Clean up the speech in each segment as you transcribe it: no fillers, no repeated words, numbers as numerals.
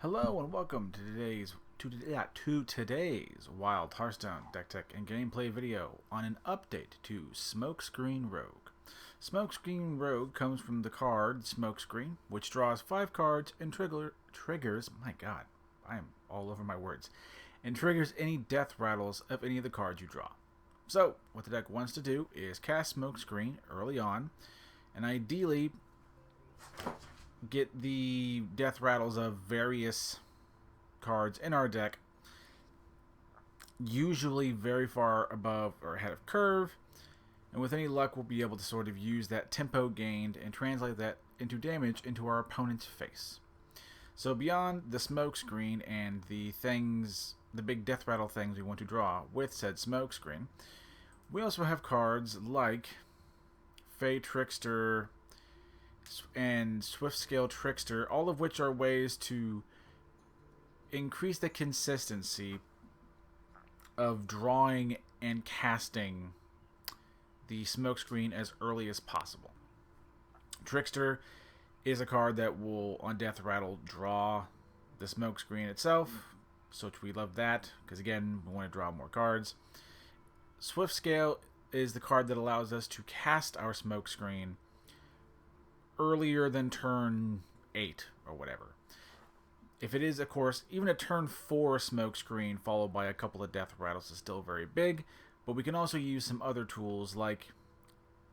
Hello and welcome to today's Wild Hearthstone deck tech and gameplay video on an update to Smokescreen Rogue. Smokescreen Rogue comes from the card Smokescreen, which draws 5 cards and triggers. My God, I am all over my words. And triggers any death rattles of any of the cards you draw. So, what the deck wants to do is cast Smokescreen early on, and ideally get the death rattles of various cards in our deck, usually very far above or ahead of curve, and with any luck we'll be able to sort of use that tempo gained and translate that into damage into our opponent's face. So beyond the smoke screen and the big death rattle things we want to draw with said smoke screen, we also have cards like Trickster and Swiftscale Trickster, all of which are ways to increase the consistency of drawing and casting the smokescreen as early as possible. Trickster is a card that will, on Death Rattle, draw the smokescreen itself, so we love that, because again, we want to draw more cards. Swiftscale is the card that allows us to cast our smokescreen earlier than turn 8 or whatever. If it is, of course, even a turn 4 smokescreen followed by a couple of death rattles is still very big, but we can also use some other tools like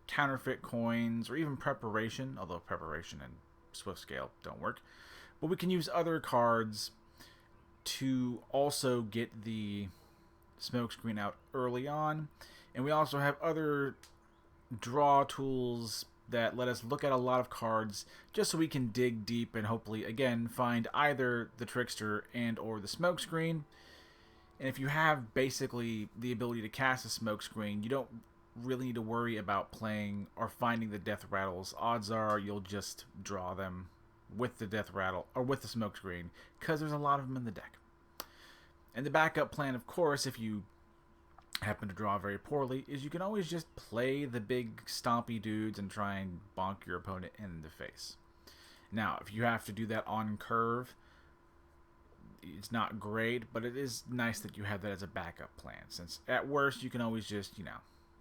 counterfeit coins or even preparation, although preparation and Swiftscale don't work. But we can use other cards to also get the smokescreen out early on, and we also have other draw tools that let us look at a lot of cards just so we can dig deep and hopefully, again, find either the Trickster and or the smokescreen. And if you have basically the ability to cast a smokescreen, you don't really need to worry about playing or finding the death rattles. Odds are you'll just draw them with the death rattle or with the smokescreen because there's a lot of them in the deck. And the backup plan, of course, if you happen to draw very poorly, is you can always just play the big stompy dudes and try and bonk your opponent in the face. Now, if you have to do that on curve, it's not great, but it is nice that you have that as a backup plan, since at worst you can always just,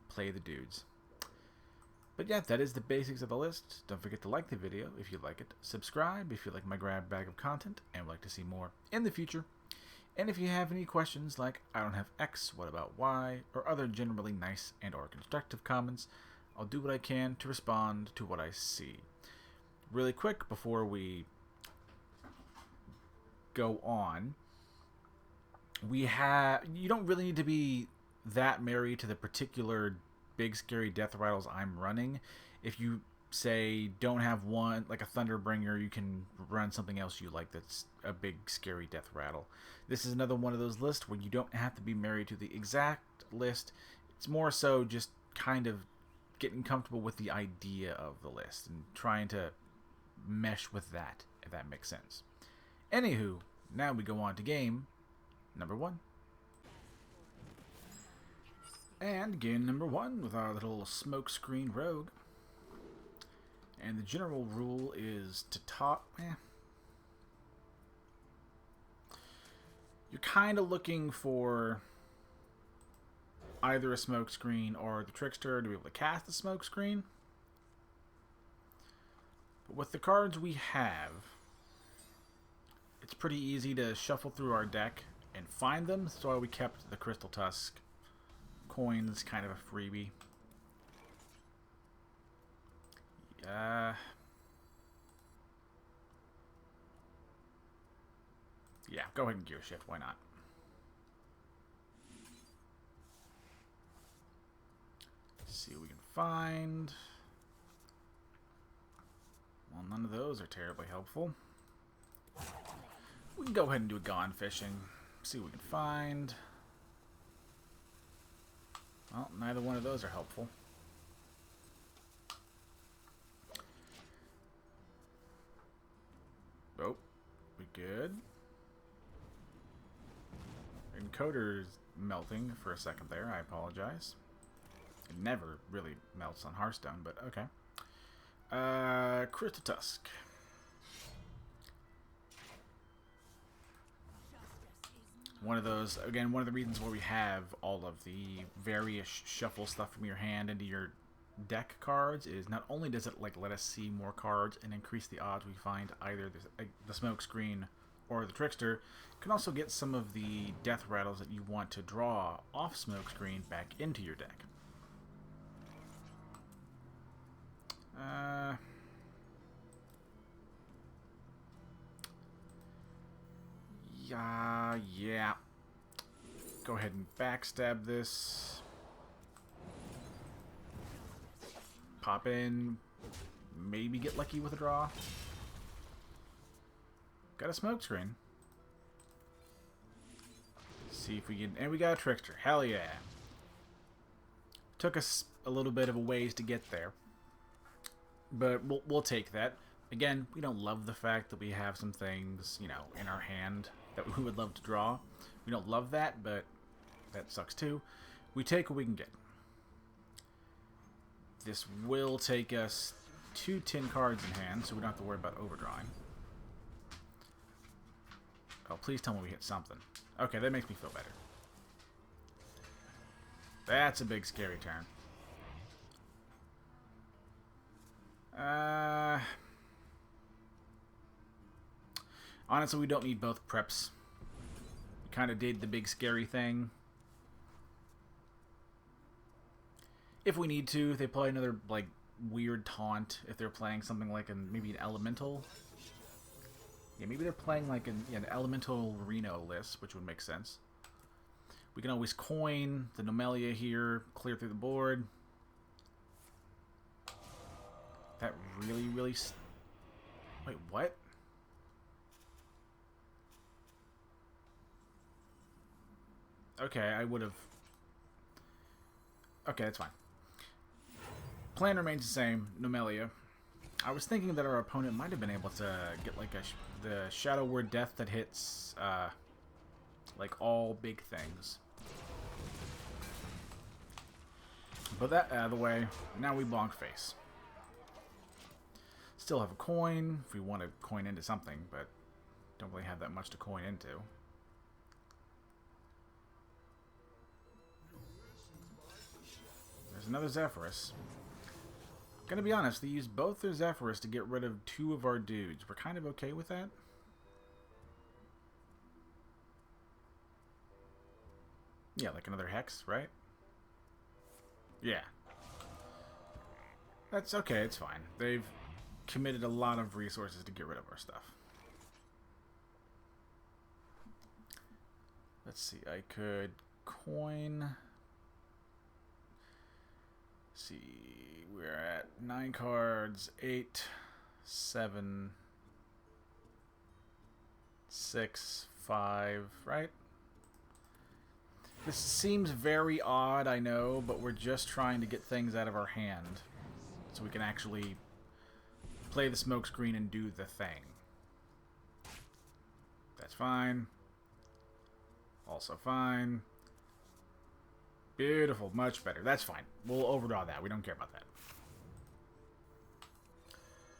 play the dudes. But yeah, that is the basics of the list. Don't forget to like the video if you like it, subscribe if you like my grab bag of content and would like to see more in the future. And if you have any questions like, I don't have X, what about Y, or other generally nice and or constructive comments, I'll do what I can to respond to what I see. Really quick, before we go on, you don't really need to be that married to the particular big scary death rattles I'm running. If you say don't have one like a Thunderbringer, you can run something else you like that's a big scary death rattle. This is another one of those lists where you don't have to be married to the exact list. It's more so just kind of getting comfortable with the idea of the list and trying to mesh with that, if that makes sense. Anywho, now we go on to game number 1. And game number 1 with our little Smokescreen Rogue. And the general rule is to you're kind of looking for either a smokescreen or the Trickster to be able to cast the smokescreen. But with the cards we have, it's pretty easy to shuffle through our deck and find them. That's why we kept the Crystal Tusk coins kind of a freebie. Yeah, go ahead and gear shift. Why not? Let's see what we can find. Well, none of those are terribly helpful. We can go ahead and do a gone fishing. See what we can find. Well, neither one of those are helpful. Oh, we good. Encoder's melting for a second there. I apologize. It never really melts on Hearthstone, but okay. Crystal Tusk. One of those, again, one of the reasons why we have all of the various shuffle stuff from your hand into your deck cards is not only does it like let us see more cards and increase the odds we find either the Smokescreen or the Trickster, you can also get some of the death rattles that you want to draw off Smokescreen back into your deck. Yeah. Go ahead and backstab this. Pop in. Maybe get lucky with a draw. Got a Smokescreen. See if we can... And we got a Trickster. Hell yeah. Took us a little bit of a ways to get there. But we'll take that. Again, we don't love the fact that we have some things, you know, in our hand that we would love to draw. We don't love that, but that sucks too. We take what we can get. This will take us 2 tin cards in hand, so we don't have to worry about overdrawing. Oh, please tell me we hit something. Okay, that makes me feel better. That's a big scary turn. Honestly, we don't need both preps. We kind of did the big scary thing. If we need to, they play another like weird taunt. If they're playing something like maybe an elemental. Yeah, maybe they're playing like an elemental Reno list, which would make sense. We can always coin the Nomelia here, clear through the board. That really... Wait, what? Okay, I would have... Okay, that's fine. Plan remains the same, Nomelia. I was thinking that our opponent might have been able to get like the Shadow Word Death that hits like all big things. But that out of the way, now we bonk face. Still have a coin if we want to coin into something, but don't really have that much to coin into. There's another Zephyrus. Gonna be honest, they used both their Zephyrus to get rid of 2 of our dudes. We're kind of okay with that. Yeah, like another Hex, right? Yeah. That's okay, it's fine. They've committed a lot of resources to get rid of our stuff. Let's see, I could coin... See, we're at 9 cards, 8, 7, 6, 5, right? This seems very odd, I know, but we're just trying to get things out of our hand so we can actually play the Smokescreen and do the thing. That's fine. Also fine. Beautiful, much better. That's fine. We'll overdraw that. We don't care about that.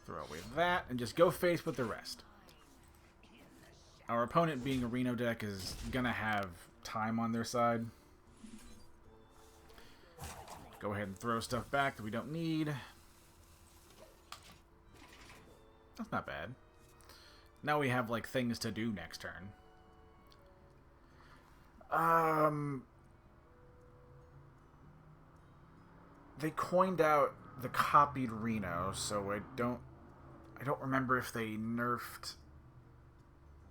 Throw away that and just go face with the rest. Our opponent, being a Reno deck, is gonna have time on their side. Go ahead and throw stuff back that we don't need. That's not bad. Now we have like things to do next turn. They coined out the copied Reno, so I don't remember if they nerfed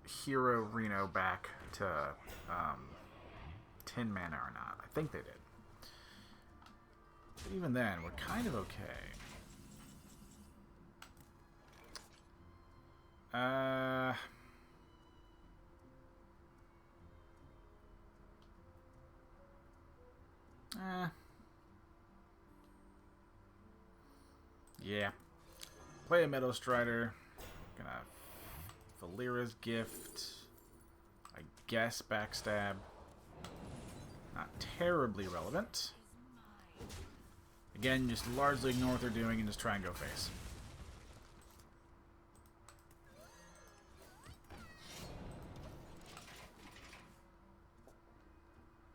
Hero Reno back to 10 mana or not. I think they did. But even then, we're kind of okay. Yeah. Play a Meadow Strider. Gonna Valera's Gift. I guess Backstab. Not terribly relevant. Again, just largely ignore what they're doing and just try and go face.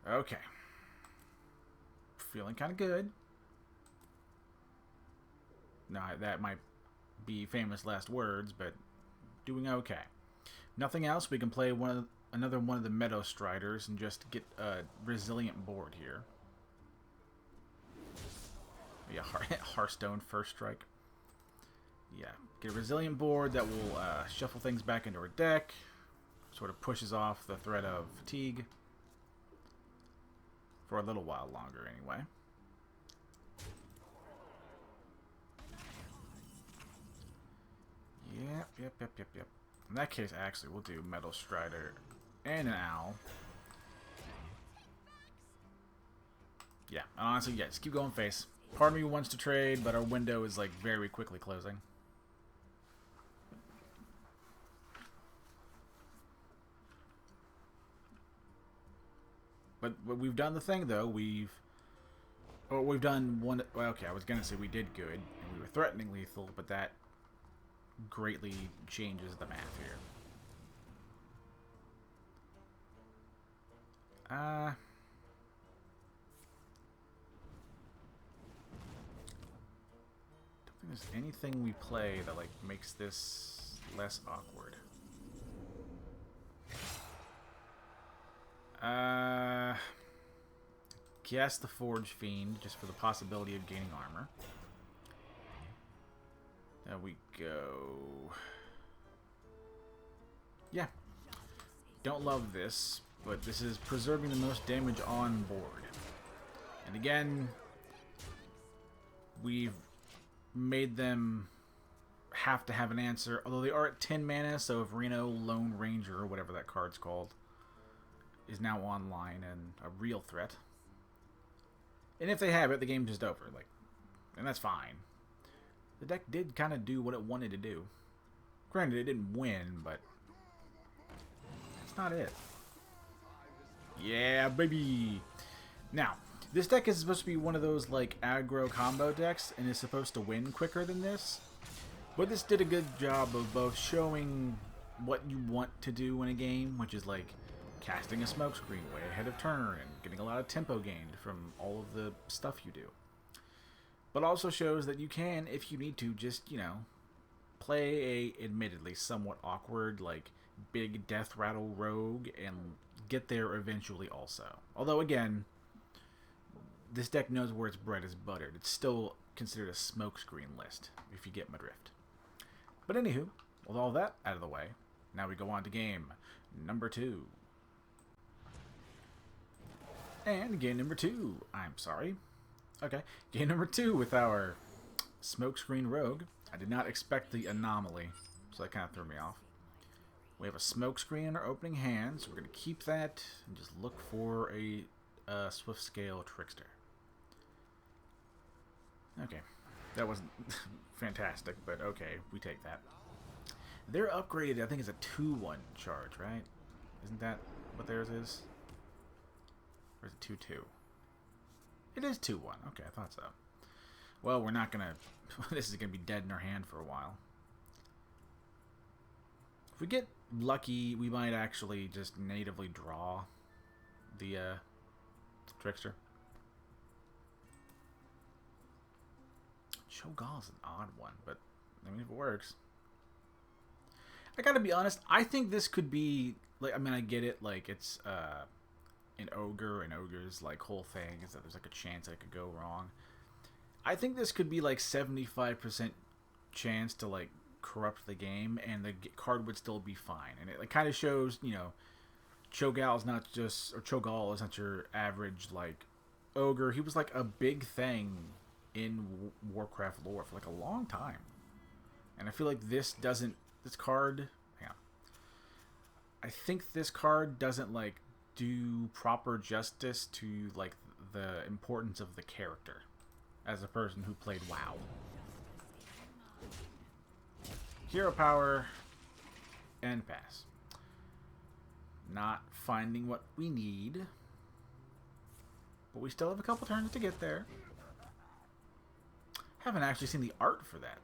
Okay. Feeling kind of good. No, that might be famous last words, but doing okay. Nothing else. We can play another one of the Meadow Striders and just get a resilient board here. Yeah, Hearthstone first strike. Yeah, get a resilient board that will shuffle things back into our deck. Sort of pushes off the threat of fatigue. For a little while longer, anyway. Yep. In that case, actually, we'll do Metal Strider and an Owl. Yeah, honestly, yeah, just keep going face. Part of me wants to trade, but our window is, like, very quickly closing. But we've done the thing, though. We've done one... Well, okay, I was going to say we did good, and we were threatening lethal, but that greatly changes the math here. Don't think there's anything we play that, like, makes this less awkward. Guess the Forge Fiend, just for the possibility of gaining armor. There we go. Yeah. Don't love this, but this is preserving the most damage on board. And again, we've made them have to have an answer, although they are at 10 mana, so if Reno Lone Ranger, or whatever that card's called, is now online and a real threat. And if they have it, the game's just over. Like, and that's fine. The deck did kind of do what it wanted to do. Granted, it didn't win, but that's not it. Yeah, baby! Now, this deck is supposed to be one of those, like, aggro combo decks, and is supposed to win quicker than this. But this did a good job of both showing what you want to do in a game, which is, like, casting a smokescreen way ahead of turn, and getting a lot of tempo gained from all of the stuff you do. But also shows that you can, if you need to, just, you know, play a, admittedly, somewhat awkward, like, big deathrattle rogue, and get there eventually also. Although, again, this deck knows where its bread is buttered. It's still considered a smokescreen list, if you get my drift. But anywho, with all that out of the way, now we go on to game number 2. And game number 2, I'm sorry. Okay, game number 2 with our Smokescreen Rogue. I did not expect the anomaly, so that kind of threw me off. We have a Smokescreen in our opening hand, so we're going to keep that and just look for a Swiftscale Trickster. Okay, that wasn't fantastic, but okay, we take that. They're upgraded, I think it's a 2-1 charge, right? Isn't that what theirs is? Or is it 2-2? It is 2-1. Okay, I thought so. Well, we're not going to... This is going to be dead in our hand for a while. If we get lucky, we might actually just natively draw the Trickster. Cho'Gall's an odd one, but I mean, if it works. I gotta be honest, I think this could be... like, I mean, I get it, like, it's... an ogre, and ogre's like whole thing is that there's like a chance that it could go wrong. I think this could be like 75% chance to like corrupt the game, and the card would still be fine. And it like kind of shows, you know, Cho'Gall is not just, or Cho'Gall is not your average like ogre. He was like a big thing in Warcraft lore for like a long time, and I feel like this card. Yeah, I think this card doesn't like do proper justice to like the importance of the character as a person who played WoW. Hero power and pass. Not finding what we need, but we still have a couple turns to get there. Haven't actually seen the art for that.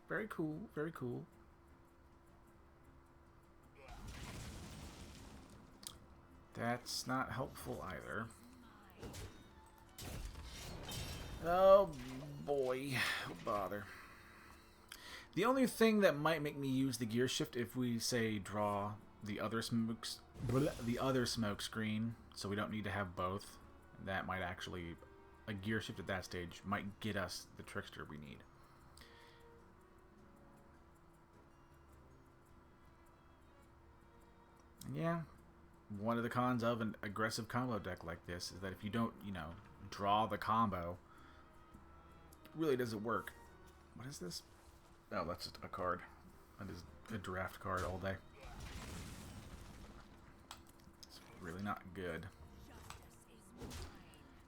Very cool, very cool. That's not helpful either. Oh boy, oh bother. The only thing that might make me use the gear shift if we say draw the other smoke screen, so we don't need to have both. That might actually, a gear shift at that stage might get us the trickster we need. And yeah, one of the cons of an aggressive combo deck like this is that if you don't, you know, draw the combo, it really doesn't work. What is this? Oh, that's just a card. That is a draft card all day. It's really not good.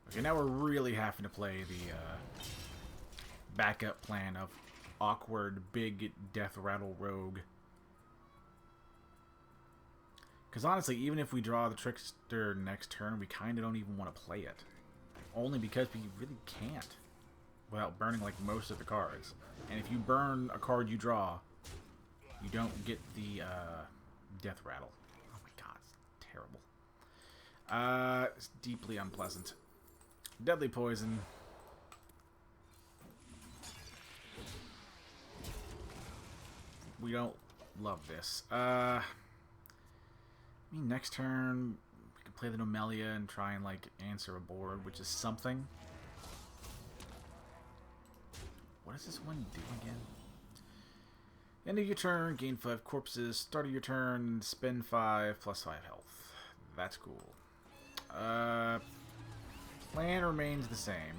Okay, now we're really having to play the backup plan of awkward, big deathrattle rogue. Because honestly, even if we draw the trickster next turn, we kind of don't even want to play it. Only because we really can't. Without burning like most of the cards. And if you burn a card you draw, you don't get the death rattle. Oh my god, it's terrible. It's deeply unpleasant. Deadly poison. We don't love this. I mean, next turn we could play the Nomelia and try and like answer a board, which is something. What does this one do again? End of your turn, gain 5 corpses. Start of your turn, spend 5 plus 5 health. That's cool. Plan remains the same.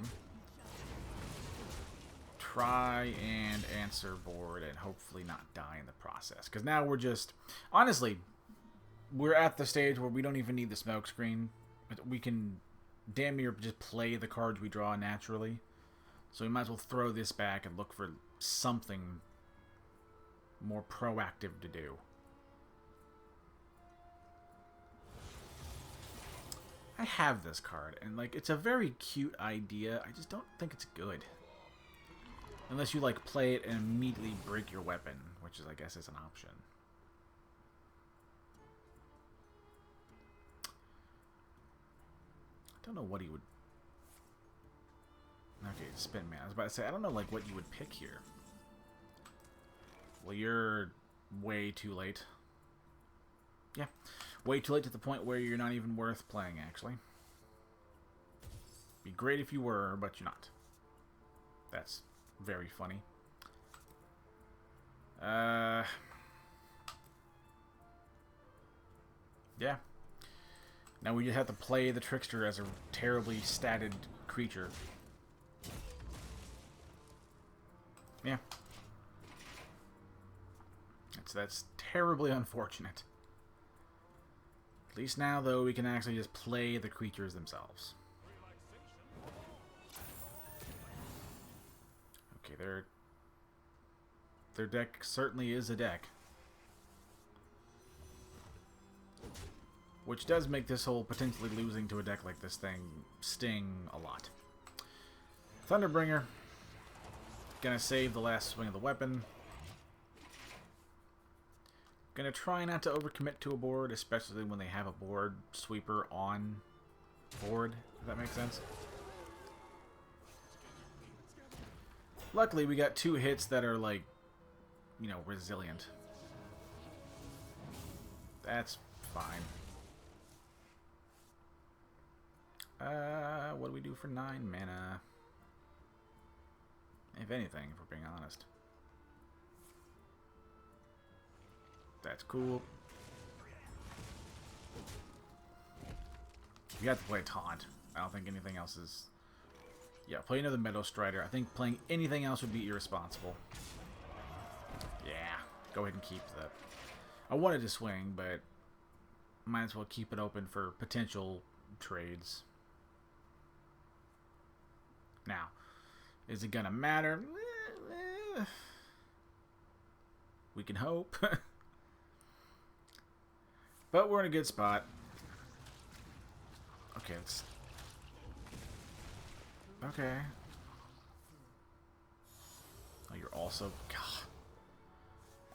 Try and answer board and hopefully not die in the process. Because now we're just... Honestly, we're at the stage where we don't even need the smoke screen. We can damn near just play the cards we draw naturally. So we might as well throw this back and look for something more proactive to do. I have this card, and like it's a very cute idea. I just don't think it's good. Unless you like play it and immediately break your weapon, which is I guess is an option. I don't know what he would... Okay, spin man. I was about to say, I don't know like what you would pick here. Well, you're way too late. Yeah, way too late to the point where you're not even worth playing, actually. Be great if you were, but you're not. That's very funny. Yeah. Now we just have to play the Trickster as a terribly statted creature. Yeah. That's terribly unfortunate. At least now, though, we can actually just play the creatures themselves. Okay, their deck certainly is a deck. Which does make this whole potentially losing to a deck like this thing sting a lot. Thunderbringer. Gonna save the last swing of the weapon. Gonna try not to overcommit to a board, especially when they have a board sweeper on board, if that makes sense. Luckily, we got 2 hits that are, like, you know, resilient. That's fine. What do we do for 9 mana? If anything, if we're being honest. That's cool. We have to play a taunt. I don't think anything else is... Yeah, play another Meadow Strider. I think playing anything else would be irresponsible. Yeah, go ahead and keep that. I wanted to swing, but might as well keep it open for potential trades. Now, is it gonna matter? We can hope. But we're in a good spot. Okay, let's... Okay. Oh, you're also... God.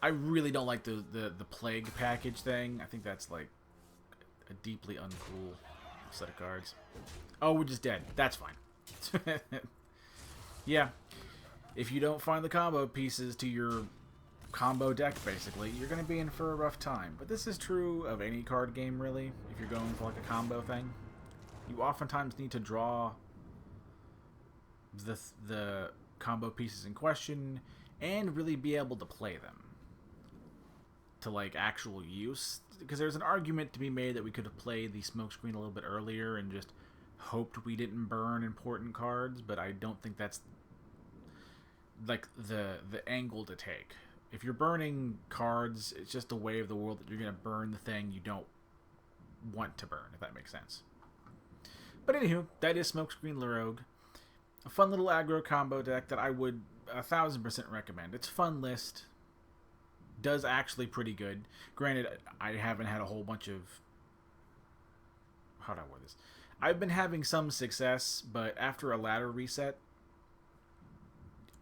I really don't like the plague package thing. I think that's, like, a deeply uncool set of cards. Oh, we're just dead. That's fine. Yeah. If you don't find the combo pieces to your combo deck, basically, you're going to be in for a rough time. But this is true of any card game, really. If you're going for like a combo thing, you oftentimes need to draw the combo pieces in question and really be able to play them to like actual use. Because there's an argument to be made that we could have played the Smokescreen a little bit earlier and just hoped we didn't burn important cards, but I don't think that's like the angle to take. If you're burning cards, it's just a way of the world that you're going to burn the thing you don't want to burn, if that makes sense. But anywho, that is Smokescreen Rogue. A fun little aggro combo deck that I would 1000% recommend. It's a fun list. Does actually pretty good. Granted, I haven't had a whole bunch of... How do I word this? I've been having some success, but after a ladder reset,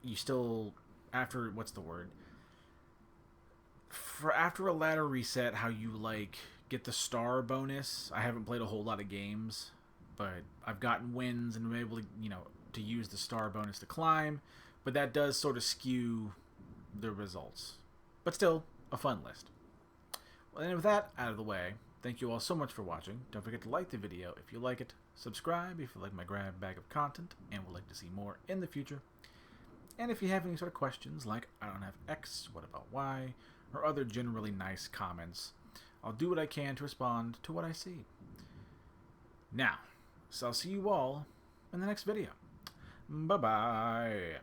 you still... After... What's the word? After a ladder reset, how you, like, get the star bonus. I haven't played a whole lot of games, but I've gotten wins and been able to, you know, to use the star bonus to climb, but that does sort of skew the results. But still, a fun list. Well, and with that out of the way, thank you all so much for watching. Don't forget to like the video if you like it, subscribe if you like my grab bag of content and would like to see more in the future. And if you have any sort of questions like, I don't have X, what about Y, or other generally nice comments, I'll do what I can to respond to what I see. Now, so I'll see you all in the next video. Bye-bye.